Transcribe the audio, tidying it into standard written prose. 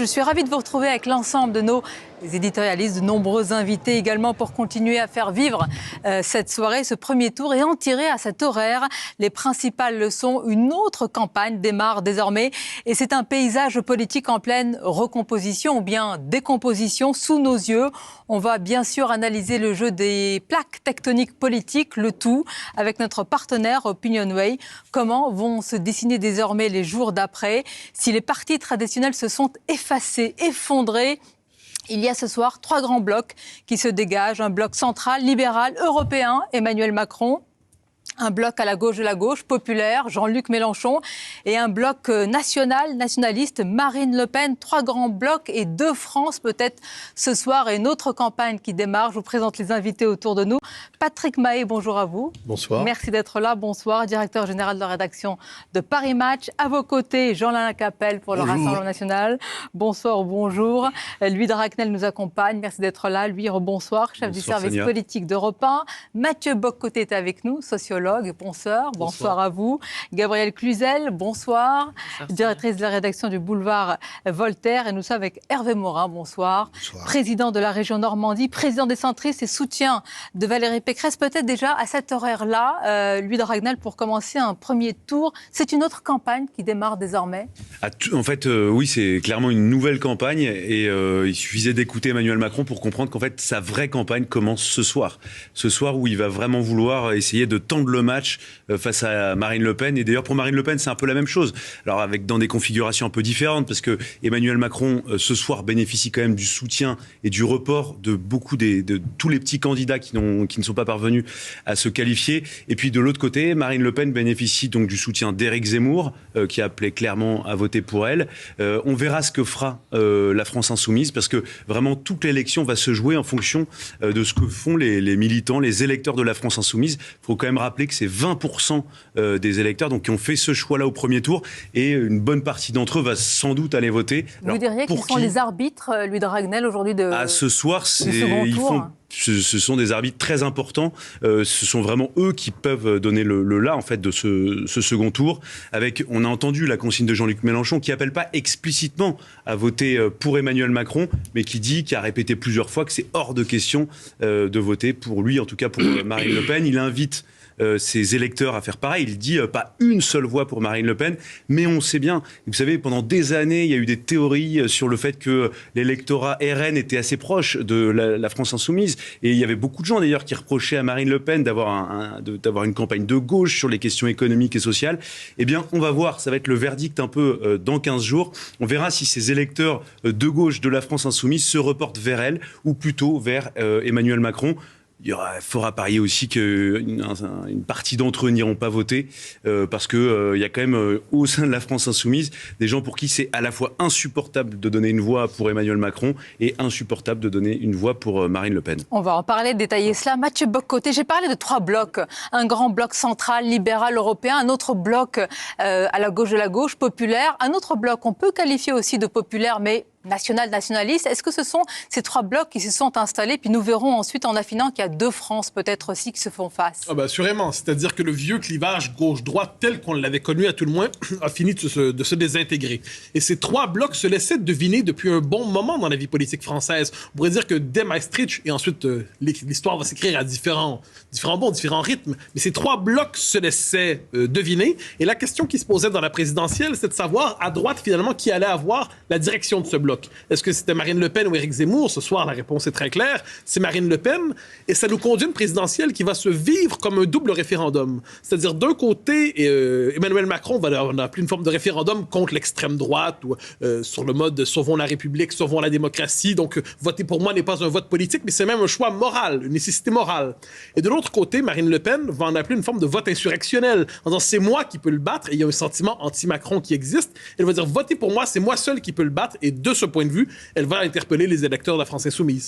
Je suis ravie de vous retrouver avec l'ensemble de nos éditorialistes, de nombreux invités également pour continuer à faire vivre cette soirée, ce premier tour et en tirer à cet horaire les principales leçons. Une autre campagne démarre désormais et c'est un paysage politique en pleine recomposition ou bien décomposition sous nos yeux. On va bien sûr analyser le jeu des plaques tectoniques politiques, le tout avec notre partenaire Opinionway. Comment vont se dessiner désormais les jours d'après? Si les partis traditionnels se sont effacés, effondrés, il y a ce soir 3 grands blocs qui se dégagent. Un bloc central, libéral, européen, Emmanuel Macron. Un bloc à la gauche de la gauche, populaire, Jean-Luc Mélenchon. Et un bloc national, nationaliste, Marine Le Pen. 3 grands blocs et 2 France peut-être ce soir. Et une autre campagne qui démarre. Je vous présente les invités autour de nous. Patrick Mahé, bonjour à vous. Bonsoir. Merci d'être là. Bonsoir. Directeur général de la rédaction de Paris Match. À vos côtés, Jean-Alain Capelle pour le Rassemblement national. Bonsoir ou bonjour. Louis Dragnel nous accompagne. Merci d'être là. Lui, bonsoir. Chef du service politique d'Europe 1. Mathieu Bock-Côté est avec nous, sociologue et penseur. Bonsoir à vous. Gabrielle Cluzel, bonsoir. Directrice de la rédaction du Boulevard Voltaire. Et nous sommes avec Hervé Morin, bonsoir. Président de la région Normandie, président des centristes et soutien de Valérie Pécresse. Peut-être déjà à cet horaire-là, Louis Dragnel, pour commencer un premier tour. C'est une autre campagne qui démarre désormais. En fait, oui, c'est clairement une nouvelle campagne. Et il suffisait d'écouter Emmanuel Macron pour comprendre qu'en fait, sa vraie campagne commence ce soir. Ce soir où il va vraiment vouloir essayer de tendre le match face à Marine Le Pen. Et d'ailleurs, pour Marine Le Pen, c'est un peu la même chose. Alors, dans des configurations un peu différentes, parce que Emmanuel Macron, ce soir, bénéficie quand même du soutien et du report de de tous les petits candidats qui ne sont pas parvenus à se qualifier. Et puis, de l'autre côté, Marine Le Pen bénéficie donc du soutien d'Éric Zemmour, qui a appelé clairement à voter pour elle. On verra ce que fera la France Insoumise, parce que vraiment, toute l'élection va se jouer en fonction de ce que font les militants, les électeurs de la France Insoumise. Il faut quand même rappeler que c'est 20% des électeurs donc, qui ont fait ce choix-là au premier tour et une bonne partie d'entre eux va sans doute aller voter. Vous diriez qu'ils sont les arbitres, Louis Dragnel, aujourd'hui ce soir, ce sont des arbitres très importants. Ce sont vraiment eux qui peuvent donner le là en fait de ce second tour. On a entendu la consigne de Jean-Luc Mélenchon qui appelle pas explicitement à voter pour Emmanuel Macron, mais qui a répété plusieurs fois que c'est hors de question de voter pour lui, en tout cas pour Marine Le Pen. Il invite ses électeurs à faire pareil. Il dit pas une seule voix pour Marine Le Pen, mais on sait bien, vous savez, pendant des années, il y a eu des théories sur le fait que l'électorat RN était assez proche de la France Insoumise, et il y avait beaucoup de gens d'ailleurs qui reprochaient à Marine Le Pen d'avoir une campagne de gauche sur les questions économiques et sociales. Eh bien, on va voir, ça va être le verdict un peu dans 15 jours. On verra si ces électeurs de gauche de la France Insoumise se reportent vers elle, ou plutôt vers Emmanuel Macron. Il faudra parier aussi qu'une partie d'entre eux n'iront pas voter parce qu'il y a quand même au sein de la France Insoumise des gens pour qui c'est à la fois insupportable de donner une voix pour Emmanuel Macron et insupportable de donner une voix pour Marine Le Pen. On va en parler, détailler cela. Mathieu Bock-Côté, j'ai parlé de 3 blocs. Un grand bloc central, libéral, européen. Un autre bloc à la gauche de la gauche, populaire. Un autre bloc qu'on peut qualifier aussi de populaire, mais nationaliste. Est-ce que ce sont ces 3 blocs qui se sont installés? Puis nous verrons ensuite en affinant qu'il y a 2 France peut-être aussi qui se font face. Assurément. C'est-à-dire que le vieux clivage gauche-droite tel qu'on l'avait connu à tout le moins a fini de se désintégrer. Et ces 3 blocs se laissaient deviner depuis un bon moment dans la vie politique française. On pourrait dire que dès Maastricht, et ensuite l'histoire va s'écrire à différents rythmes, mais ces 3 blocs se laissaient deviner. Et la question qui se posait dans la présidentielle, c'est de savoir à droite finalement qui allait avoir la direction de ce bloc. Est-ce que c'était Marine Le Pen ou Éric Zemmour? Ce soir, la réponse est très claire. C'est Marine Le Pen. Et ça nous conduit à une présidentielle qui va se vivre comme un double référendum. C'est-à-dire, d'un côté, Emmanuel Macron va appeler une forme de référendum contre l'extrême droite ou sur le mode « sauvons la République, sauvons la démocratie ». Donc, voter pour moi n'est pas un vote politique, mais c'est même un choix moral, une nécessité morale. Et de l'autre côté, Marine Le Pen va en appeler une forme de vote insurrectionnel, en disant « c'est moi qui peux le battre ». Et il y a un sentiment anti-Macron qui existe. Elle va dire « votez pour moi, c'est moi seul qui peux le battre ». Et de ce point de vue, elle va interpeller les électeurs de la France Insoumise.